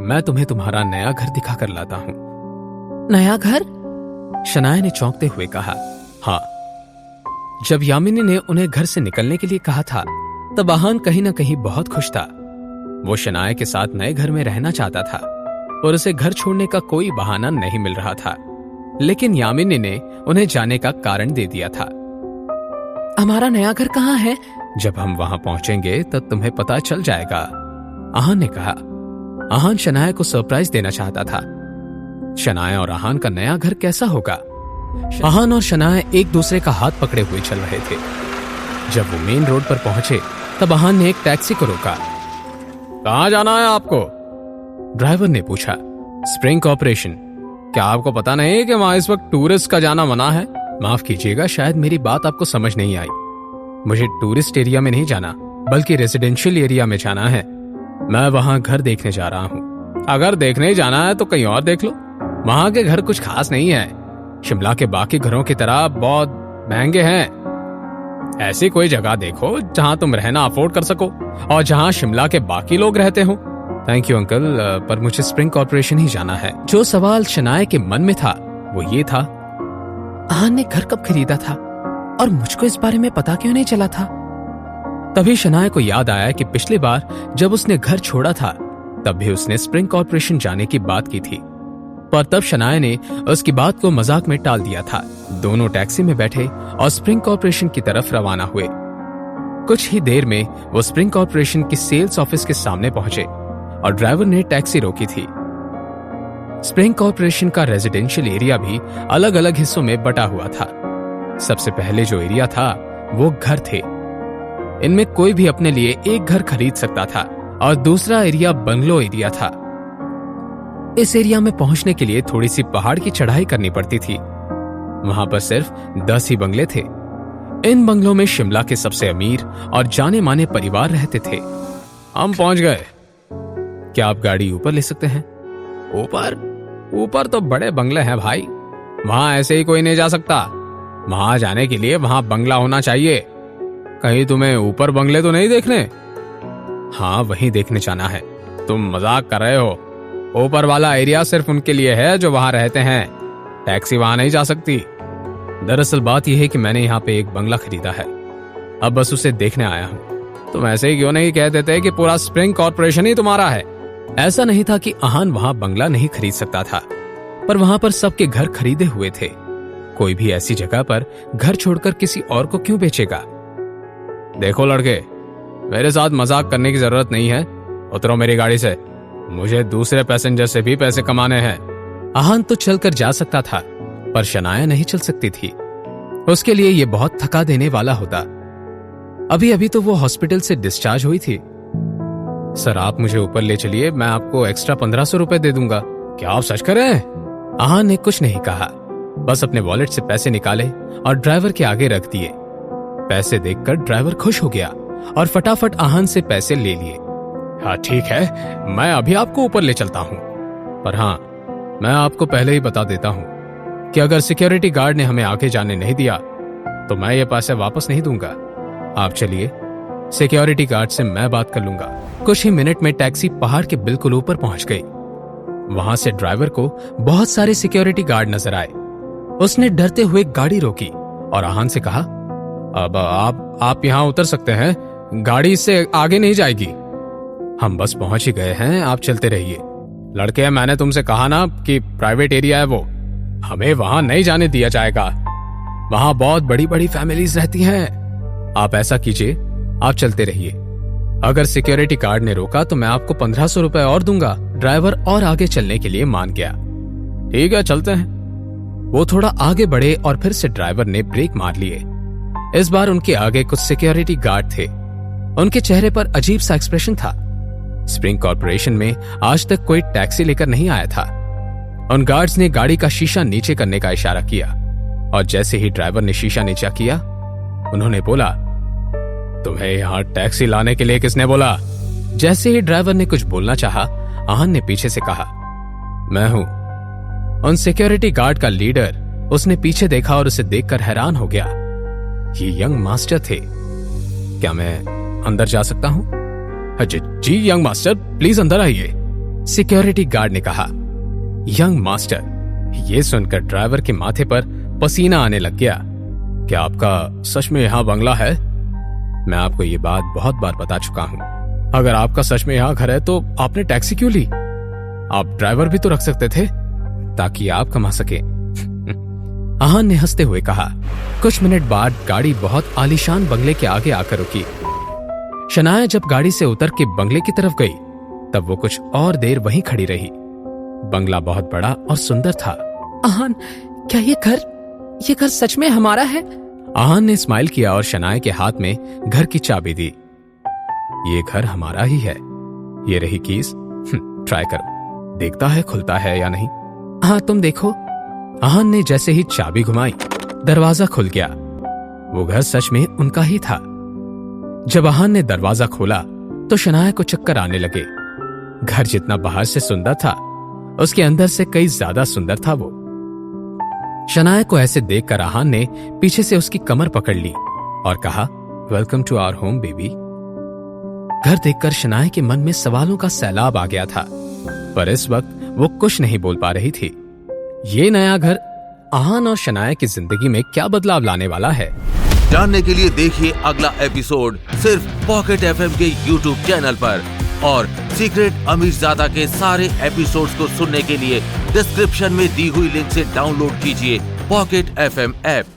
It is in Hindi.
मैं तुम्हें तुम्हारा नया घर दिखा कर लाता हूं। नया घर? शनाया ने चौंकते हुए कहा। हाँ। जब यामिनी ने उन्हें घर से निकलने के लिए कहा था तब आहान कहीं ना कहीं बहुत खुश था। वो शनाया के साथ नए घर में रहना चाहता था और उसे घर छोड़ने का कोई बहाना नहीं मिल रहा था, लेकिन यामिनी ने उन्हें जाने का कारण दे दिया था। हमारा नया घर कहाँ है? जब हम वहां पहुंचेंगे तब तुम्हें पता चल जाएगा, आहान ने कहा। आहान शनाया को सरप्राइज देना चाहता था। शनाया और आहान का नया घर कैसा होगा? आहान और शनाया एक दूसरे का हाथ पकड़े हुए चल रहे थे। जब वो मेन रोड पर पहुंचे तब आहान ने एक टैक्सी को रोका। कहां जाना है आपको? ड्राइवर ने पूछा। Spring corporation. क्या आपको पता नहीं कि वहां इस वक्त टूरिस्ट का जाना मना है? माफ कीजिएगा, शायद मेरी बात आपको समझ नहीं आई। मुझे टूरिस्ट एरिया में नहीं जाना बल्कि रेजिडेंशियल एरिया में जाना है। मैं वहां घर देखने जा रहा हूं। अगर देखने जाना है तो कहीं और देख लो। वहां के घर कुछ खास नहीं है। शिमला के बाकी घरों की तरह बहुत महंगे हैं। ऐसी कोई जगह देखो जहां तुम रहना अफोर्ड कर सको और जहां शिमला के बाकी लोग रहते हो। थैंक यू अंकल, पर मुझे स्प्रिंग कॉर्पोरेशन ही जाना है। जो सवाल शनाया के मन में था वो ये था, आहान ने घर कब खरीदा था और मुझको इस बारे में पता क्यों नहीं चला था? तभी शनाया को याद आया कि पिछली बार जब उसने घर छोड़ा था तब भी उसने स्प्रिंग कॉर्पोरेशन जाने की बात की थी, पर तब शनाया ने उसकी बात को मजाक में टाल दिया था। दोनों टैक्सी में बैठे और स्प्रिंग कॉर्पोरेशन की तरफ रवाना हुए। कुछ ही देर में वो स्प्रिंग कॉर्पोरेशन की सेल्स ऑफिस के सामने पहुंचे और ड्राइवर ने टैक्सी रोकी थी। स्प्रिंग कॉर्पोरेशन का रेजिडेंशियल एरिया भी अलग अलग हिस्सों में बटा हुआ था। सबसे पहले जो एरिया था वो घर थे। इनमें कोई भी अपने लिए एक घर खरीद सकता था और दूसरा एरिया बंगलो एरिया था। इस एरिया में पहुंचने के लिए थोड़ी सी पहाड़ की चढ़ाई करनी पड़ती थी। वहां पर सिर्फ 10 ही बंगले थे। इन बंगलों में शिमला के सबसे अमीर और जाने माने परिवार रहते थे। हम पहुंच गए। क्या आप गाड़ी ऊपर ले सकते हैं? ऊपर तो बड़े बंगले हैं भाई, वहां ऐसे ही कोई नहीं जा सकता। वहां जाने के लिए वहां बंगला होना चाहिए। कहीं तुम्हें ऊपर बंगले तो नहीं देखने? हाँ, वहीं देखने जाना है। तुम मजाक कर रहे हो। ऊपर वाला एरिया सिर्फ उनके लिए है जो वहां रहते हैं। टैक्सी वहां नहीं जा सकती। दरअसल बात यह है कि मैंने यहाँ पे एक बंगला खरीदा है, अब बस उसे देखने आया हूँ। तुम ऐसे ही क्यों नहीं कह देते कि पूरा स्प्रिंग कॉर्पोरेशन ही तुम्हारा है? ऐसा नहीं था कि आहान वहां बंगला नहीं खरीद सकता था, पर वहां पर सबके घर खरीदे हुए थे। कोई भी ऐसी जगह पर घर छोड़कर किसी और को क्यों बेचेगा? देखो लड़के, मेरे साथ मजाक करने की जरूरत नहीं है। उतरो मेरी गाड़ी से। मुझे दूसरे पैसेंजर से भी पैसे कमाने हैं। आहान तो चलकर जा सकता था, पर शनाया नहीं चल सकती थी। उसके लिए यह बहुत थका देने वाला होता। अभी अभी तो वो हॉस्पिटल से डिस्चार्ज हुई थी। सर, आप मुझे ऊपर ले चलिए, मैं आपको एक्स्ट्रा 1500 रुपए दे दूंगा। क्या आप सच कर रहे हैं? आहान ने कुछ नहीं कहा, बस अपने वॉलेट से पैसे निकाले और ड्राइवर के आगे रख दिए। पैसे देखकर ड्राइवर खुश हो गया और फटाफट आहान से पैसे ले लिए। हाँ ठीक है, मैं अभी आपको ऊपर ले चलता हूँ, पर हाँ, मैं आपको पहले ही बता देता हूँ कि अगर सिक्योरिटी गार्ड ने हमें आगे जाने नहीं दिया तो मैं ये पैसे वापस नहीं दूंगा। आप चलिए, सिक्योरिटी गार्ड से मैं बात कर लूंगा। कुछ ही मिनट में टैक्सी पहाड़ के बिल्कुल ऊपर पहुंच गई। वहां से ड्राइवर को बहुत सारे सिक्योरिटी गार्ड नजर आए। उसने डरते हुए गाड़ी रोकी और आहान से कहा, अब आप यहाँ उतर सकते हैं, गाड़ी इससे आगे नहीं जाएगी। हम बस पहुंच ही गए हैं, आप चलते रहिए। लड़के, मैंने तुमसे कहा ना कि प्राइवेट एरिया है वो, हमें वहां नहीं जाने दिया जाएगा। वहां बहुत बड़ी बड़ी फैमिलीज रहती हैं। आप ऐसा कीजिए, आप चलते रहिए। अगर सिक्योरिटी गार्ड ने रोका तो मैं आपको 1500 रुपए और दूंगा। ड्राइवर और आगे चलने के लिए मान गया। ठीक है, चलते हैं। वो थोड़ा आगे बढ़े और फिर से ड्राइवर ने ब्रेक मार लिए। इस बार उनके आगे कुछ सिक्योरिटी गार्ड थे। उनके चेहरे पर अजीब सा एक्सप्रेशन था। स्प्रिंग कॉर्पोरेशन में आज तक कोई टैक्सी लेकर नहीं आया था। उन गार्ड्स ने गाड़ी का शीशा नीचे करने का इशारा किया और जैसे ही ड्राइवर ने शीशा नीचा किया, उन्होंने बोला, तुम्हें यहां टैक्सी लाने के लिए किसने बोला? जैसे ही ड्राइवर ने कुछ बोलना चाहा, आहान ने पीछे से कहा, मैं हूं। उन सिक्योरिटी गार्ड का लीडर उसने पीछे देखा और उसे देखकर हैरान हो गया। ये यंग मास्टर थे। क्या मैं अंदर जा सकता हूं? जी यंग मास्टर, प्लीज अंदर आइए। सिक्योरिटी गार्ड ने कहा। यंग मास्टर, ये सुनकर ड्राइवर के माथे पर पसीना आने लग गया। क्या आपका सच में यहाँ बंगला है? मैं आपको ये बात बहुत बार बता चुका हूँ। अगर आपका सच में यहाँ घर है तो आपने टैक्सी क्यों ली? आप ड्राइवर भी तो रख सकते थे ताकि आप कमा सके। आहान ने हंसते हुए कहा। कुछ मिनट बाद गाड़ी बहुत आलीशान बंगले के आगे आकर रुकी। शनाया जब गाड़ी से उतर के बंगले की तरफ गई तब वो कुछ और देर वहीं खड़ी रही। बंगला बहुत बड़ा और सुंदर था। आहान, क्या ये घर सच में हमारा है? आहान ने स्माइल किया और शनाया के हाथ में घर की चाबी दी। ये घर हमारा ही है। ये रही कीज, ट्राई करो, देखता है खुलता है या नहीं। हाँ, तुम देखो। आहान ने जैसे ही चाबी घुमाई दरवाजा खुल गया। वो घर सच में उनका ही था। जब आहान ने दरवाजा खोला तो शनाया को चक्कर आने लगे। घर जितना बाहर से सुंदर था उसके अंदर से कई ज्यादा सुंदर था वो। शनाया को ऐसे देखकर आहान ने पीछे से उसकी कमर पकड़ ली और कहा, welcome to our home baby. घर देखकर शनाया के मन में सवालों का सैलाब आ गया था, पर इस वक्त वो कुछ नहीं बोल पा रही थी। ये नया घर आहान और शनाया की जिंदगी में क्या बदलाव लाने वाला है, जानने के लिए देखिए अगला एपिसोड सिर्फ पॉकेट एफएम के यूट्यूब चैनल पर। और सीक्रेट अमीरजादा के सारे एपिसोड्स को सुनने के लिए डिस्क्रिप्शन में दी हुई लिंक से डाउनलोड कीजिए पॉकेट एफएम ऐप।